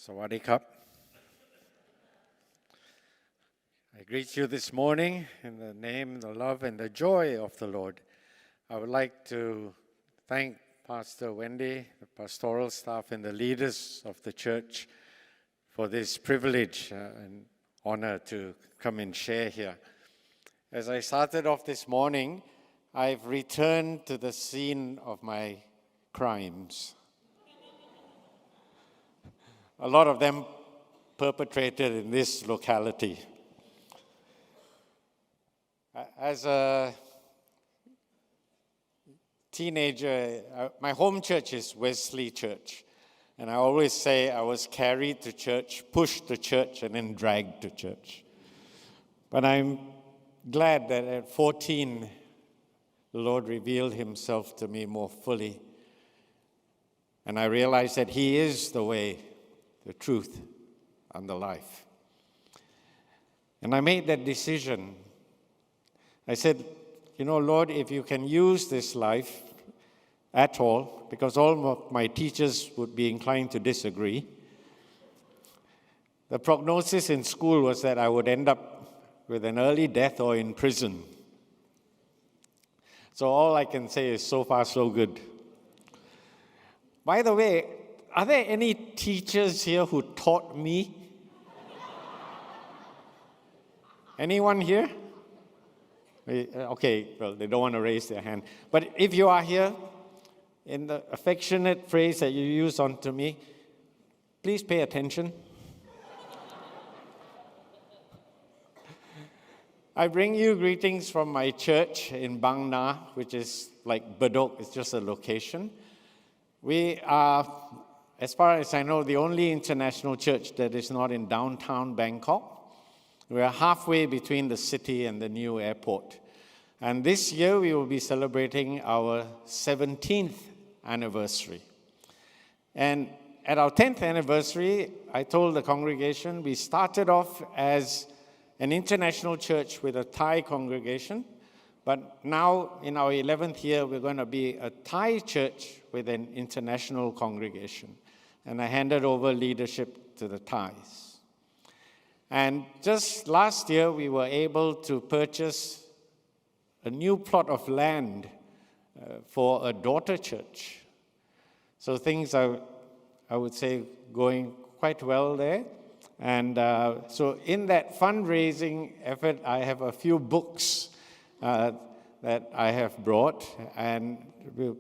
Sawadee Krap. I greet you this morning in the name, the love, and the joy of the Lord. I would like to thank Pastor Wendy, the pastoral staff, and the leaders of the church for this privilege and honor to come and share here. As I started off this morning, I've returned to the scene of my crimes. A lot of them perpetrated in this locality. As a teenager, my home church is Wesley Church. And I always say I was carried to church, pushed to church, and then dragged to church. But I'm glad that at 14, the Lord revealed himself to me more fully. And I realized that he is the way, the truth, and the life. And I made that decision. I said, Lord, if you can use this life at all, because all of my teachers would be inclined to disagree. The prognosis in school was that I would end up with an early death or in prison. So all I can say is so far so good. By the way, are there any teachers here who taught me? Anyone here? Okay, well, they don't want to raise their hand. But if you are here, in the affectionate phrase that you use onto me, please pay attention. I bring you greetings from my church in Bang Na, which is like Bedok, it's just a location. We are, as far as I know, the only international church that is not in downtown Bangkok. We are halfway between the city and the new airport. And this year we will be celebrating our 17th anniversary. And at our 10th anniversary, I told the congregation we started off as an international church with a Thai congregation. But now in our 11th year, we're going to be a Thai church with an international congregation. And I handed over leadership to the Thais. And just last year, we were able to purchase a new plot of land for a daughter church. So things are, I would say, going quite well there. And so in that fundraising effort, I have a few books that I have brought and will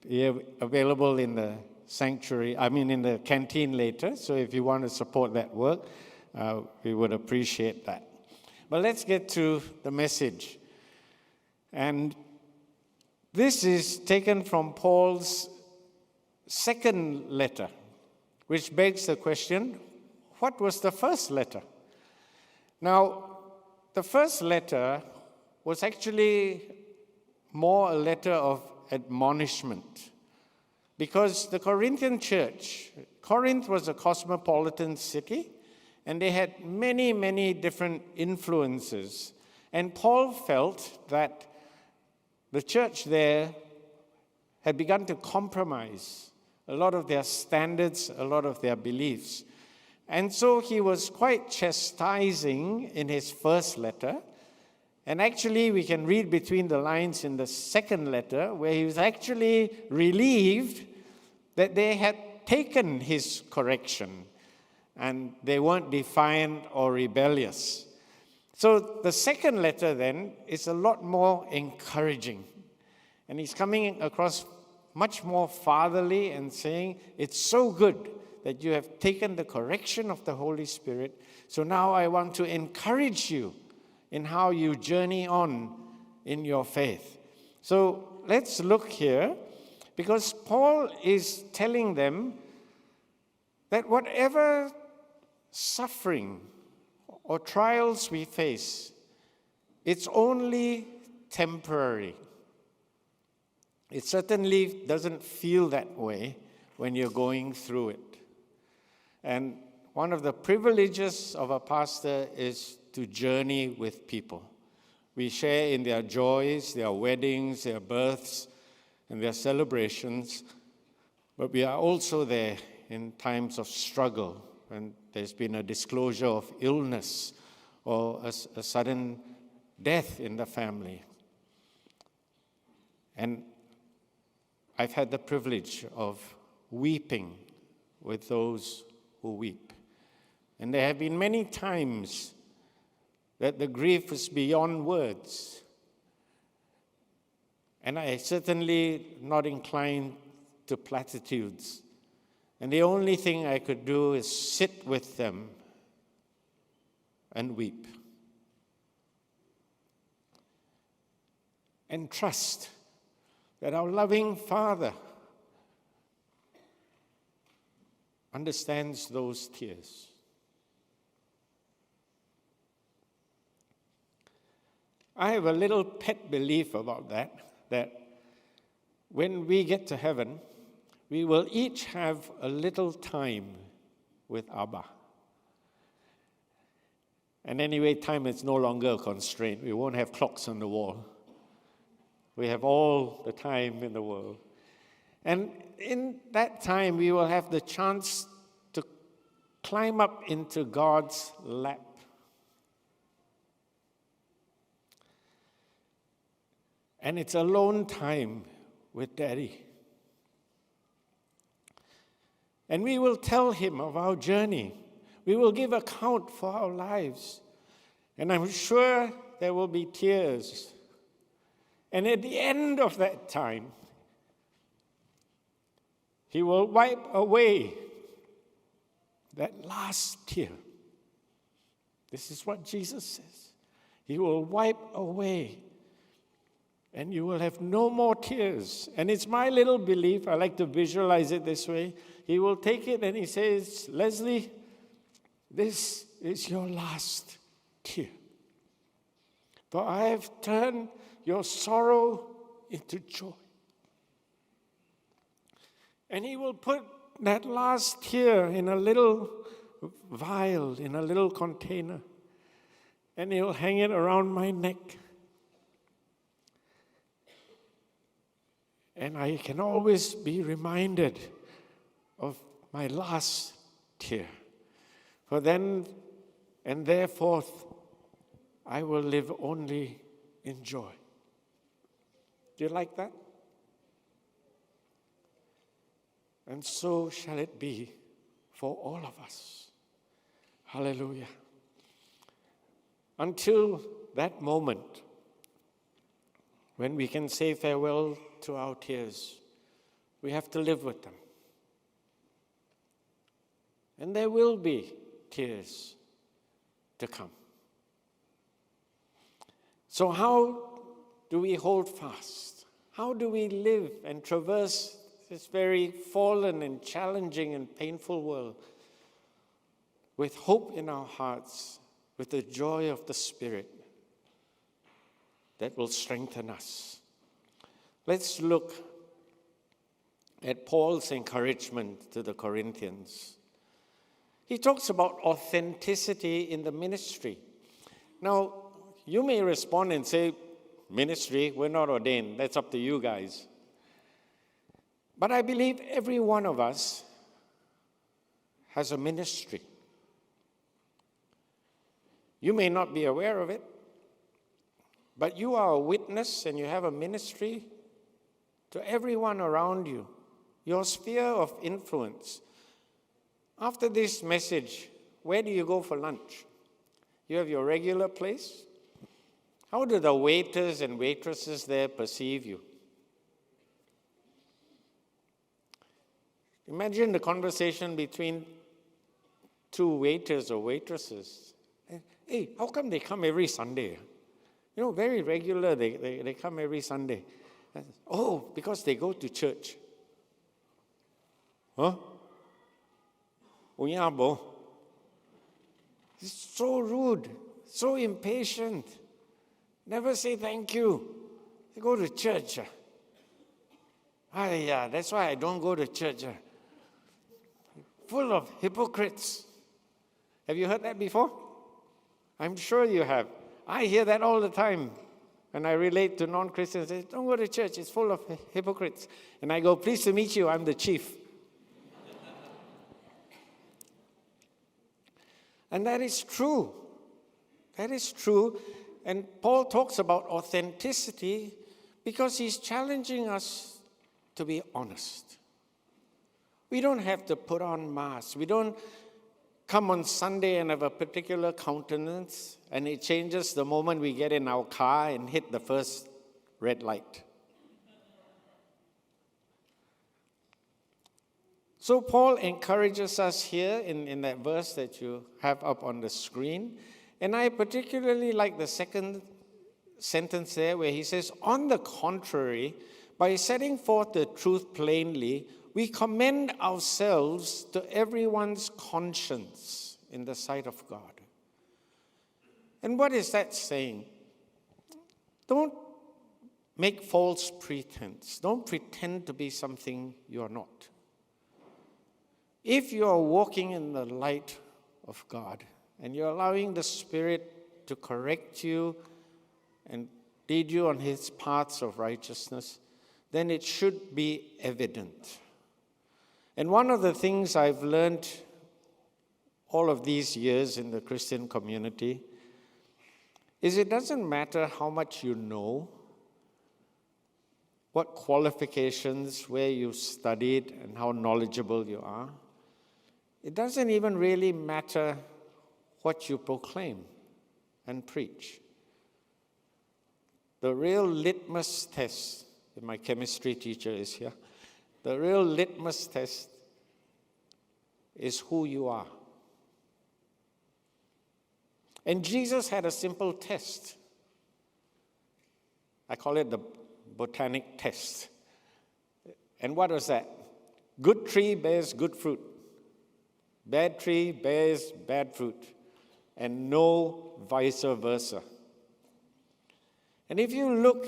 be available in the sanctuary, in the canteen later. So if you want to support that work, we would appreciate that. But let's get to the message. And this is taken from Paul's second letter, which begs the question, what was the first letter? Now, the first letter was actually more a letter of admonishment, because the Corinthian church, Corinth was a cosmopolitan city, and they had many, many different influences. And Paul felt that the church there had begun to compromise a lot of their standards, a lot of their beliefs. And so he was quite chastising in his first letter. And actually, we can read between the lines in the second letter, where he was actually relieved that they had taken his correction and they weren't defiant or rebellious. So the second letter then is a lot more encouraging. And he's coming across much more fatherly and saying, it's so good that you have taken the correction of the Holy Spirit. So now I want to encourage you in how you journey on in your faith. So let's look here, because Paul is telling them that whatever suffering or trials we face, it's only temporary. It certainly doesn't feel that way when you're going through it. And one of the privileges of a pastor is to journey with people. We share in their joys, their weddings, their births, and their celebrations, but we are also there in times of struggle when there's been a disclosure of illness or a sudden death in the family. And I've had the privilege of weeping with those who weep. And there have been many times that the grief is beyond words. And I certainly not inclined to platitudes. And the only thing I could do is sit with them and weep. And trust that our loving Father understands those tears. I have a little pet belief about that when we get to heaven, we will each have a little time with Abba. And anyway, time is no longer a constraint. We won't have clocks on the wall. We have all the time in the world. And in that time, we will have the chance to climb up into God's lap. And it's alone time with Daddy. And we will tell him of our journey. We will give account for our lives. And I'm sure there will be tears. And at the end of that time, he will wipe away that last tear. This is what Jesus says. He will wipe away, and you will have no more tears. And it's my little belief, I like to visualize it this way. He will take it and he says, Leslie, this is your last tear. For I have turned your sorrow into joy. And he will put that last tear in a little vial, in a little container, and he'll hang it around my neck. And I can always be reminded of my last tear. For then and thereforth, I will live only in joy. Do you like that? And so shall it be for all of us. Hallelujah. Until that moment when we can say farewell to our tears, we have to live with them. And there will be tears to come. So how do we hold fast? How do we live and traverse this very fallen and challenging and painful world with hope in our hearts, with the joy of the Spirit that will strengthen us? Let's look at Paul's encouragement to the Corinthians. He talks about authenticity in the ministry. Now, you may respond and say, ministry, we're not ordained. That's up to you guys. But I believe every one of us has a ministry. You may not be aware of it, but you are a witness and you have a ministry to everyone around you, your sphere of influence. After this message, where do you go for lunch? You have your regular place? How do the waiters and waitresses there perceive you? Imagine the conversation between two waiters or waitresses. Hey, how come they come every Sunday? You know, very regular, they come every Sunday. Oh, because they go to church. Huh? It's so rude, so impatient. Never say thank you. They go to church. Yeah, that's why I don't go to church. Full of hypocrites. Have you heard that before? I'm sure you have. I hear that all the time. And I relate to non-Christians. They say, don't go to church, it's full of hypocrites. And I go, pleased to meet you, I'm the chief. And that is true. That is true. And Paul talks about authenticity because he's challenging us to be honest. We don't have to put on masks. We don't come on Sunday and have a particular countenance, and it changes the moment we get in our car and hit the first red light. So Paul encourages us here in that verse that you have up on the screen. And I particularly like the second sentence there where he says, on the contrary, by setting forth the truth plainly, we commend ourselves to everyone's conscience in the sight of God. And what is that saying? Don't make false pretense. Don't pretend to be something you're not. If you are walking in the light of God and you're allowing the Spirit to correct you and lead you on His paths of righteousness, then it should be evident. And one of the things I've learned all of these years in the Christian community is it doesn't matter how much you know, what qualifications, where you studied, and how knowledgeable you are. It doesn't even really matter what you proclaim and preach. The real litmus test, if my chemistry teacher is here, the real litmus test is who you are. And Jesus had a simple test. I call it the botanic test. And what was that? Good tree bears good fruit. Bad tree bears bad fruit. And no vice versa. And if you look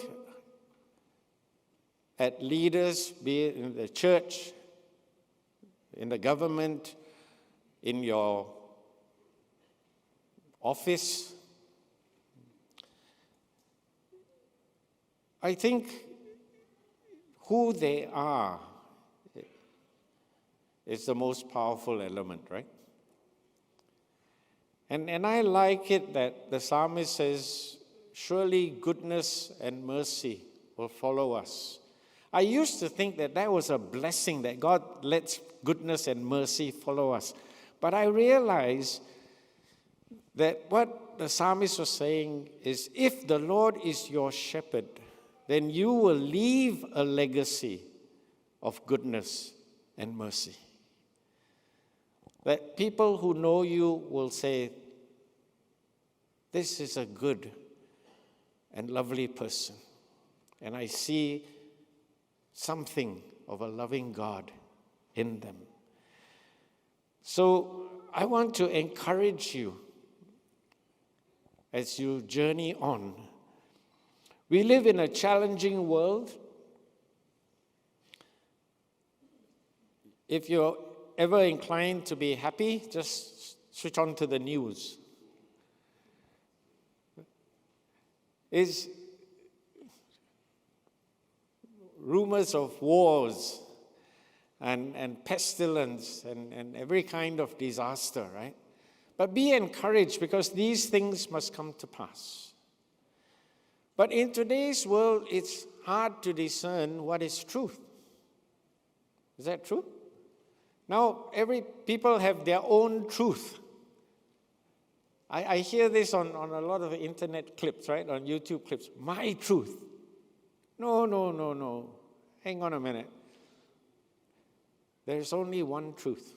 at leaders, be it in the church, in the government, in your office, I think who they are is the most powerful element, right? And I like it that the psalmist says, surely goodness and mercy will follow us. I used to think that that was a blessing, that God lets goodness and mercy follow us. But I realized that what the psalmist was saying is, if the Lord is your shepherd, then you will leave a legacy of goodness and mercy. That people who know you will say, this is a good and lovely person. And I see something of a loving God in them. So I want to encourage you as you journey on. We live in a challenging world. If you're ever inclined to be happy, just switch on to the news. Is rumors of wars and pestilence and every kind of disaster, right? But be encouraged, because these things must come to pass. But in today's world, it's hard to discern what is truth. Is that true? Now, people have their own truth. I hear this on a lot of internet clips, right? On YouTube clips. My truth. No. Hang on a minute. There's only one truth.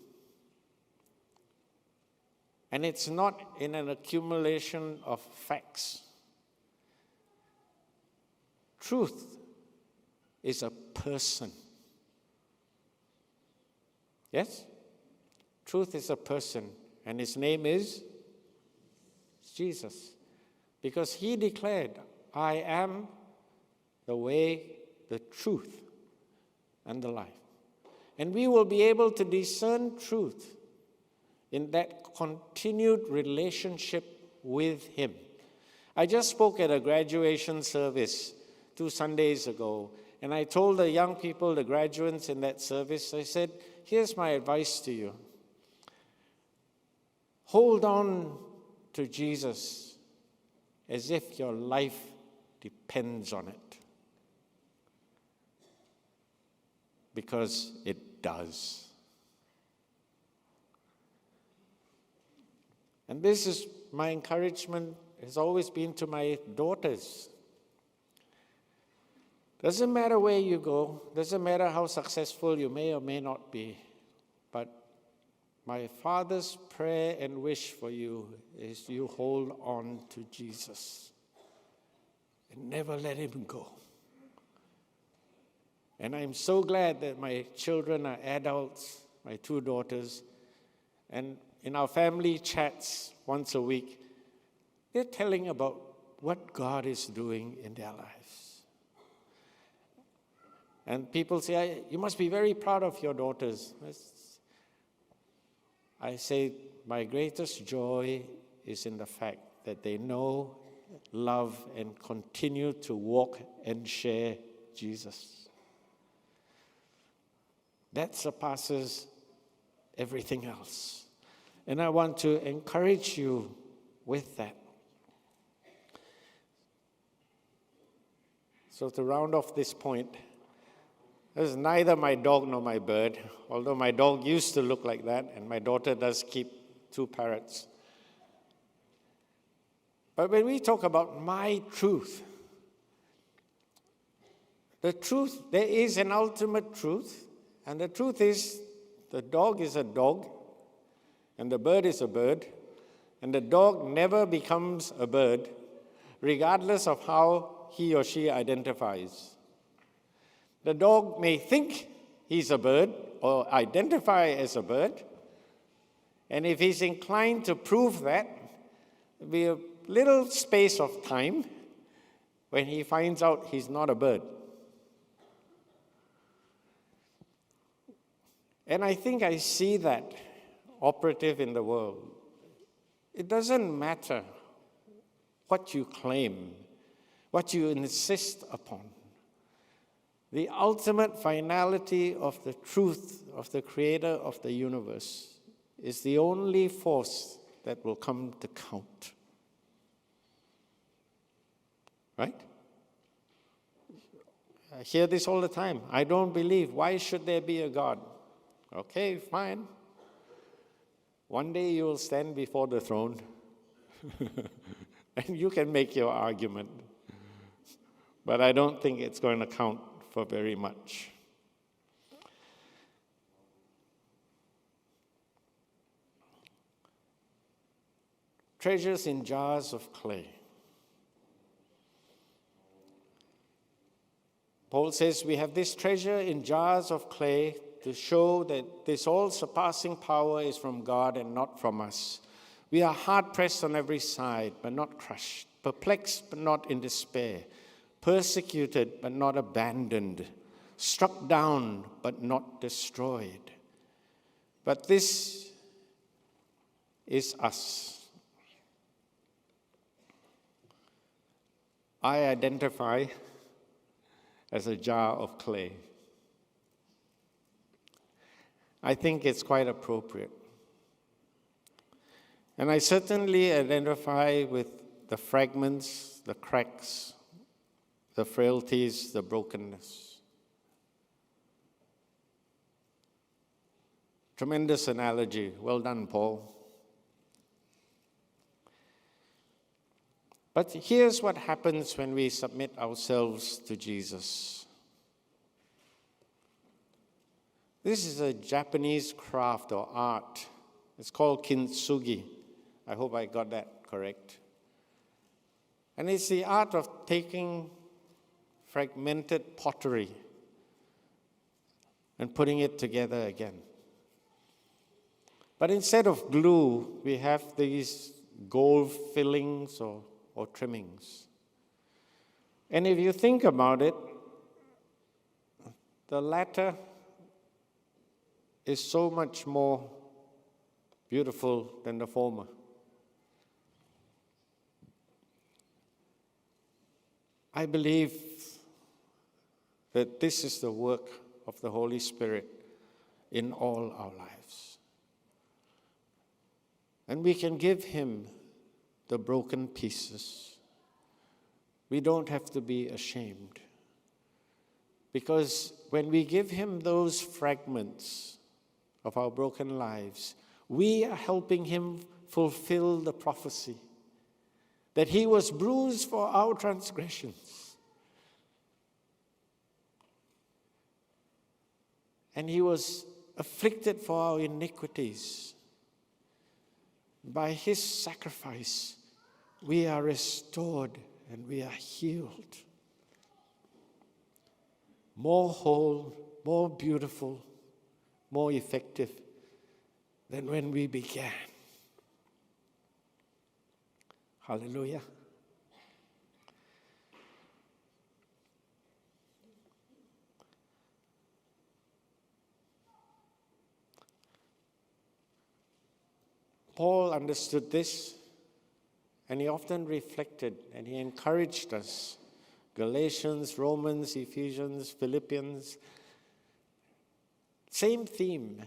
And it's not in an accumulation of facts. Truth is a person. Yes? Truth is a person, and his name is Jesus. Because he declared, I am the way, the truth, and the life. And we will be able to discern truth in that continued relationship with him. I just spoke at a graduation service 2 Sundays ago, and I told the young people, the graduates in that service, I said, here's my advice to you. Hold on to Jesus as if your life depends on it. Because it does. And this is my encouragement, has always been to my daughters. Doesn't matter where you go, doesn't matter how successful you may or may not be, but my Father's prayer and wish for you is you hold on to Jesus and never let him go. And I'm so glad that my children are adults, my two daughters, and in our family chats once a week, they're telling about what God is doing in their lives. And people say, you must be very proud of your daughters. I say, my greatest joy is in the fact that they know, love, and continue to walk and share Jesus. That surpasses everything else. And I want to encourage you with that. So to round off this point, this is neither my dog nor my bird, although my dog used to look like that, and my daughter does keep 2 parrots. But when we talk about my truth, the truth, there is an ultimate truth, and the truth is the dog is a dog, and the bird is a bird, and the dog never becomes a bird, regardless of how he or she identifies. The dog may think he's a bird or identify as a bird, and if he's inclined to prove that, there'll be a little space of time when he finds out he's not a bird. And I think I see that operative in the world. It doesn't matter what you claim, what you insist upon. The ultimate finality of the truth of the Creator of the universe is the only force that will come to count. Right? I hear this all the time. I don't believe. Why should there be a God? Okay, fine. One day you will stand before the throne and you can make your argument. But I don't think it's going to count for very much. Treasures in jars of clay. Paul says we have this treasure in jars of clay to show that this all-surpassing power is from God and not from us. We are hard-pressed on every side, but not crushed, perplexed, but not in despair, persecuted, but not abandoned, struck down, but not destroyed. But this is us. I identify as a jar of clay. I think it's quite appropriate. And I certainly identify with the fragments, the cracks, the frailties, the brokenness. Tremendous analogy. Well done, Paul. But here's what happens when we submit ourselves to Jesus. This is a Japanese craft or art. It's called kintsugi. I hope I got that correct. And it's the art of taking fragmented pottery and putting it together again. But instead of glue, we have these gold fillings or trimmings. And if you think about it, the latter is so much more beautiful than the former. I believe that this is the work of the Holy Spirit in all our lives. And we can give him the broken pieces. We don't have to be ashamed. Because when we give him those fragments of our broken lives, we are helping him fulfill the prophecy that he was bruised for our transgressions and he was afflicted for our iniquities. By his sacrifice, we are restored and we are healed. More whole, more beautiful, more effective than when we began. Hallelujah. Paul understood this, and he often reflected, and he encouraged us. Galatians, Romans, Ephesians, Philippians. Same theme.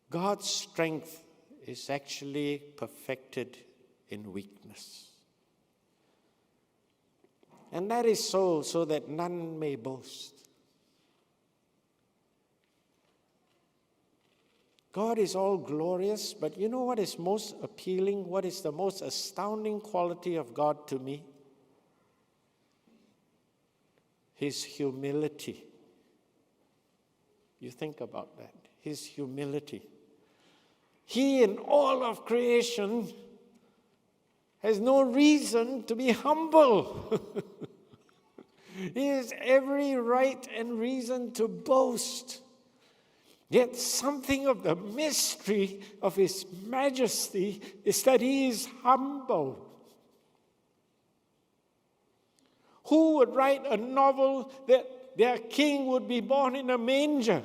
God's strength is actually perfected in weakness. And that is so that none may boast. God is all glorious, but you know what is most appealing? What is the most astounding quality of God to me? His humility. You think about that. His humility. He in all of creation has no reason to be humble. He has every right and reason to boast. Yet something of the mystery of his majesty is that he is humble. Who would write a novel that their king would be born in a manger?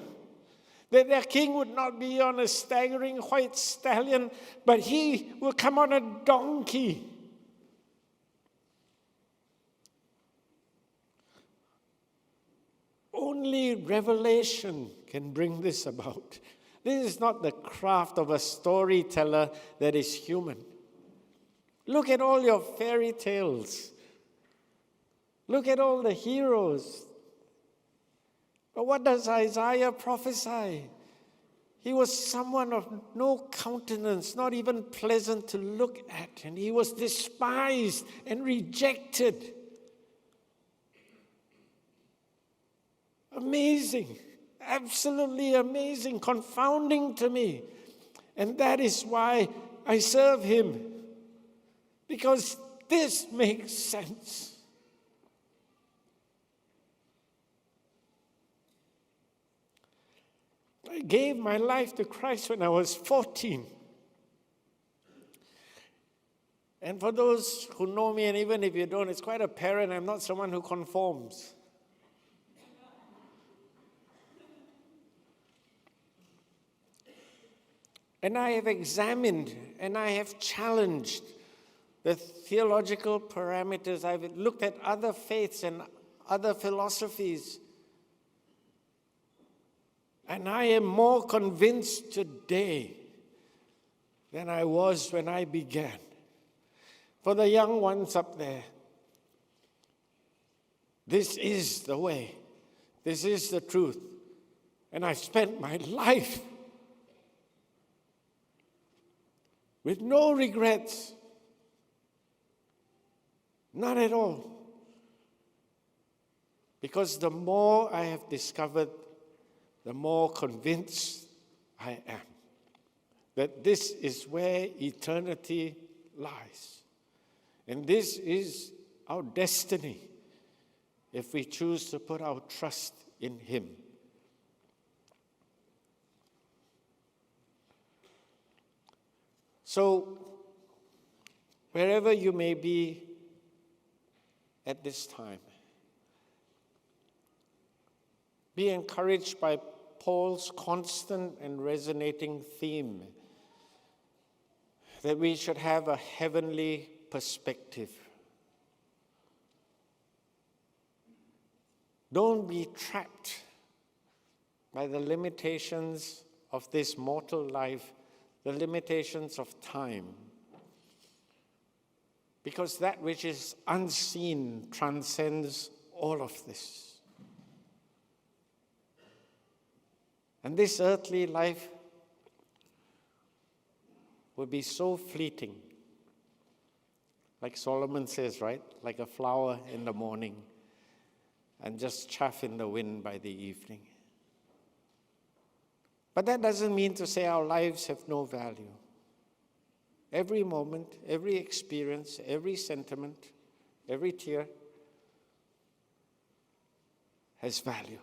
That their king would not be on a staggering white stallion, but he will come on a donkey. Only revelation can bring this about. This is not the craft of a storyteller that is human. Look at all your fairy tales. Look at all the heroes. But what does Isaiah prophesy? He was someone of no countenance, not even pleasant to look at, and he was despised and rejected. Amazing, absolutely amazing, confounding to me. And that is why I serve him, because this makes sense. I gave my life to Christ when I was 14. And for those who know me, and even if you don't, it's quite apparent I'm not someone who conforms. And I have examined and I have challenged the theological parameters. I've looked at other faiths and other philosophies. And I am more convinced today than I was when I began. For the young ones up there, this is the way. This is the truth. And I've spent my life with no regrets. None at all. Because the more I have discovered, the more convinced I am that this is where eternity lies. And this is our destiny if we choose to put our trust in him. So, wherever you may be at this time, be encouraged by Paul's constant and resonating theme that we should have a heavenly perspective. Don't be trapped by the limitations of this mortal life the limitations of time. Because that which is unseen transcends all of this. And this earthly life will be so fleeting. Like Solomon says, right? Like a flower in the morning and just chaff in the wind by the evening. But that doesn't mean to say our lives have no value. Every moment, every experience, every sentiment, every tear has value.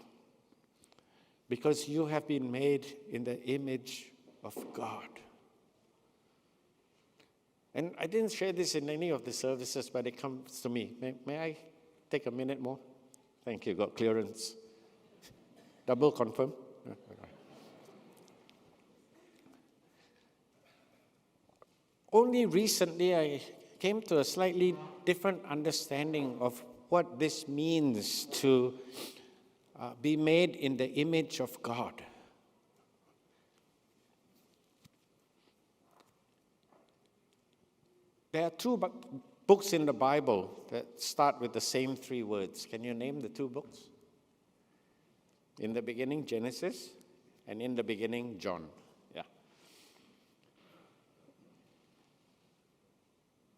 Because you have been made in the image of God. And I didn't share this in any of the services, but it comes to me. May I take a minute more? Thank you, got clearance. Double confirm. Only recently I came to a slightly different understanding of what this means to be made in the image of God. There are two books in the Bible that start with the same three words. Can you name the two books? In the beginning, Genesis, and in the beginning, John.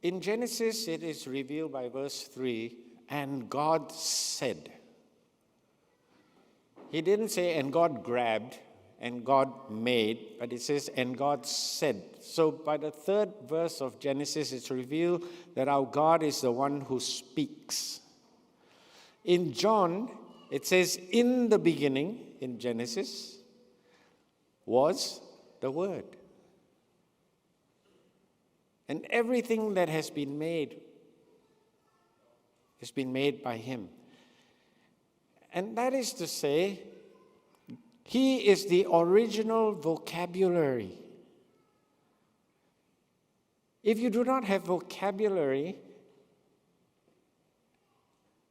In Genesis, it is revealed by verse 3, and God said. He didn't say, and God grabbed, and God made, but it says, and God said. So by the third verse of Genesis, it's revealed that our God is the one who speaks. In John, it says, in the beginning, in Genesis, was the Word. And everything that has been made by Him. And that is to say, He is the original vocabulary. If you do not have vocabulary,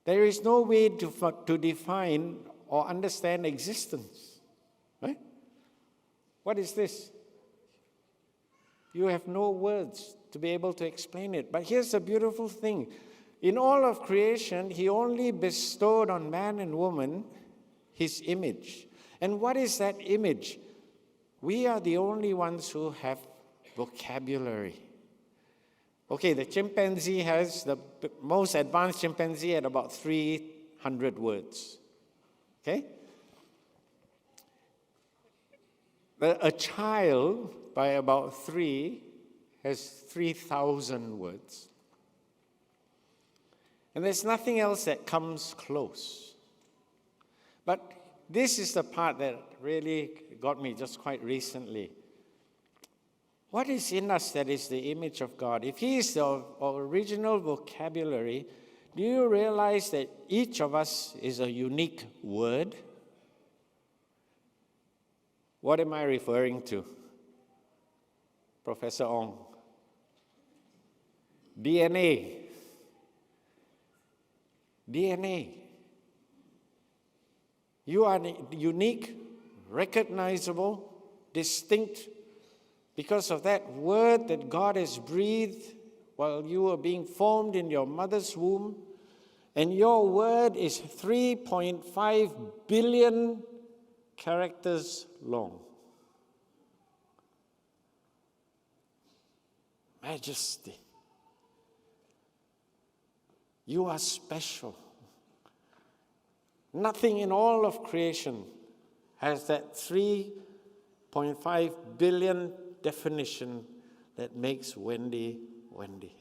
there is no way to define or understand existence. Right? What is this? You have no words to be able to explain it. But here's the beautiful thing. In all of creation, He only bestowed on man and woman His image. And what is that image? We are the only ones who have vocabulary. Okay, the chimpanzee has, the most advanced chimpanzee at about 300 words. Okay? A child, by about 3, has 3,000 words. And there's nothing else that comes close. But this is the part that really got me just quite recently. What is in us that is the image of God? If He is the original vocabulary, do you realize that each of us is a unique word? What am I referring to? Professor Ong. DNA. You are unique, recognizable, distinct because of that word that God has breathed while you were being formed in your mother's womb. And your word is 3.5 billion characters long. Majesty. You are special. Nothing in all of creation has that 3.5 billion definition that makes Wendy, Wendy.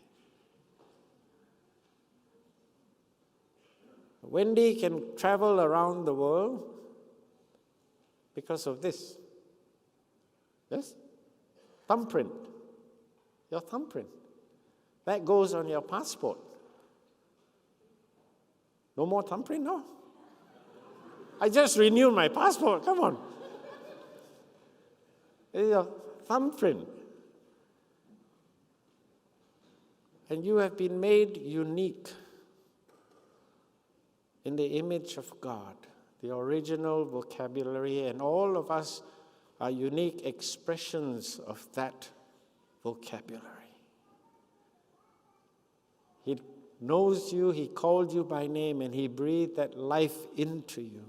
Wendy can travel around the world because of this. Yes? Thumbprint. Your thumbprint. That goes on your passport. No more thumbprint? No. I just renewed my passport. Come on. It's your thumbprint. And you have been made unique in the image of God, the original vocabulary, and all of us are unique expressions of that vocabulary. He knows you, He called you by name, and He breathed that life into you.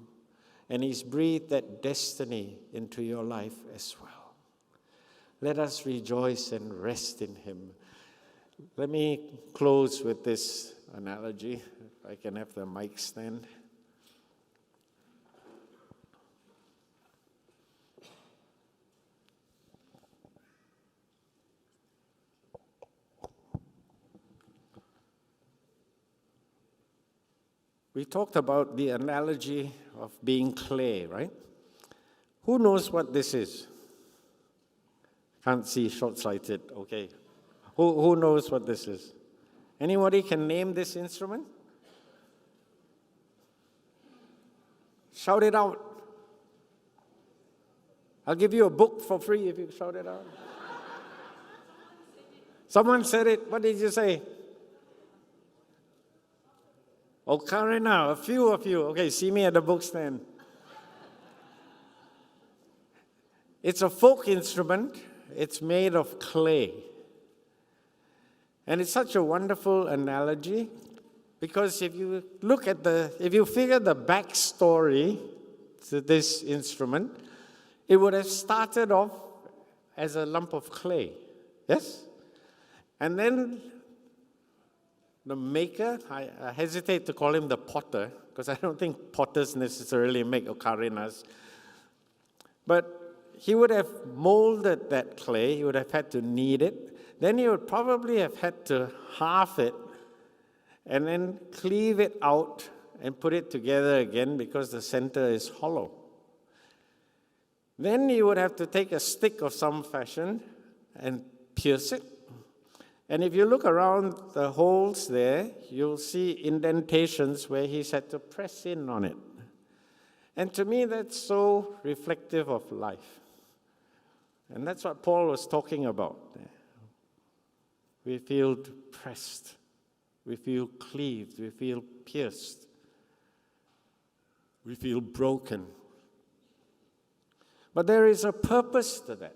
And He's breathed that destiny into your life as well. Let us rejoice and rest in Him. Let me close with this analogy. If I can have the mic stand. We talked about the analogy of being clay, right? Who knows what this is? Can't see, short-sighted, okay. Who knows what this is? Anybody can name this instrument? Shout it out. I'll give you a book for free if you shout it out. Someone said it. What did you say? Ocarina, a few of you. Okay, see me at the book stand. It's a folk instrument. It's made of clay. And it's such a wonderful analogy because if you figure the backstory to this instrument, it would have started off as a lump of clay. Yes? And then the maker, I hesitate to call him the potter, because I don't think potters necessarily make ocarinas. But he would have molded that clay, he would have had to knead it. Then he would probably have had to halve it and then cleave it out and put it together again because the center is hollow. Then he would have to take a stick of some fashion and pierce it. And if you look around the holes there, you'll see indentations where he's had to press in on it. And to me, that's so reflective of life. And that's what Paul was talking about. We feel pressed. We feel cleaved. We feel pierced. We feel broken. But there is a purpose to that.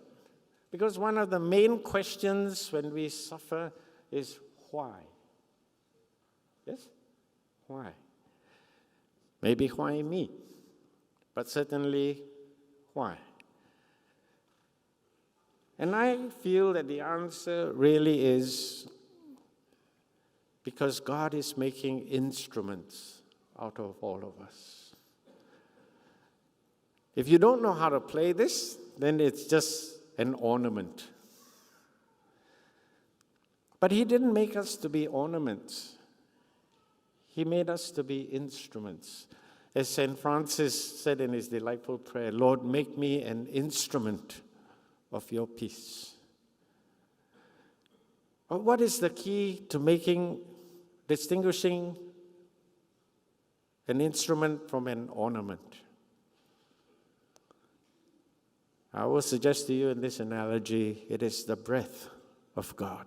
Because one of the main questions when we suffer is why? Yes? Why? Maybe why me? But certainly, why? And I feel that the answer really is because God is making instruments out of all of us. If you don't know how to play this, then it's just an ornament. But He didn't make us to be ornaments. He made us to be instruments. As St. Francis said in his delightful prayer, Lord, make me an instrument of your peace. But what is the key to distinguishing an instrument from an ornament? I will suggest to you in this analogy, it is the breath of God.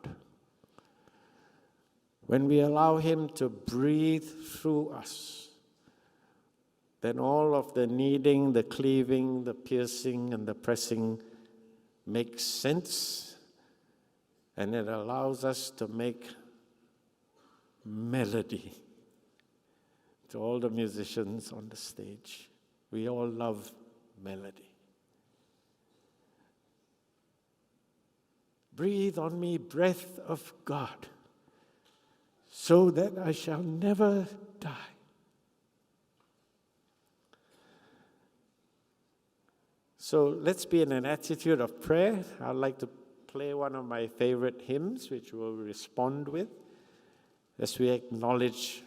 When we allow Him to breathe through us, then all of the kneading, the cleaving, the piercing, and the pressing makes sense, and it allows us to make melody. To all the musicians on the stage, we all love melody. Breathe on me, breath of God, so that I shall never die. So let's be in an attitude of prayer. I'd like to play one of my favorite hymns, which we'll respond with, as we acknowledge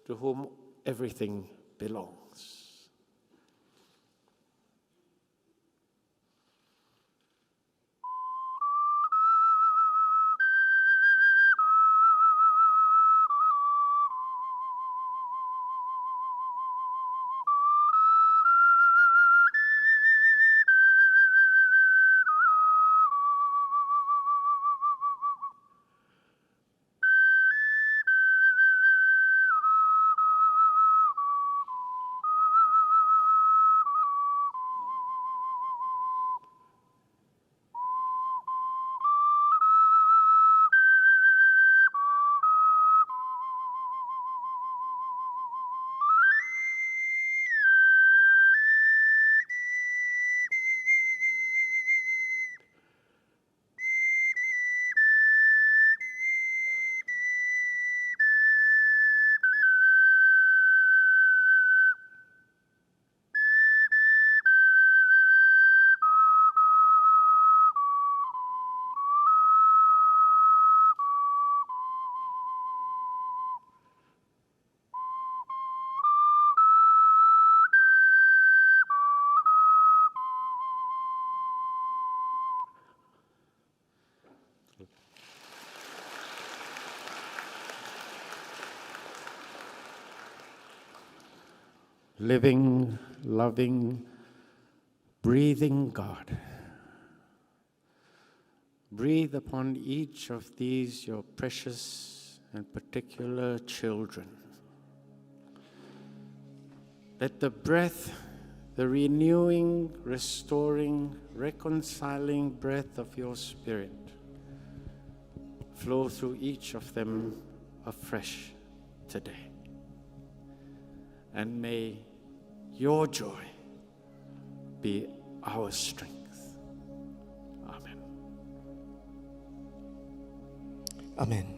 to whom everything belongs. Living, loving, breathing God, breathe upon each of these, your precious and particular children. Let the breath, the renewing, restoring, reconciling breath of your Spirit flow through each of them afresh today. And may your joy be our strength. Amen. Amen.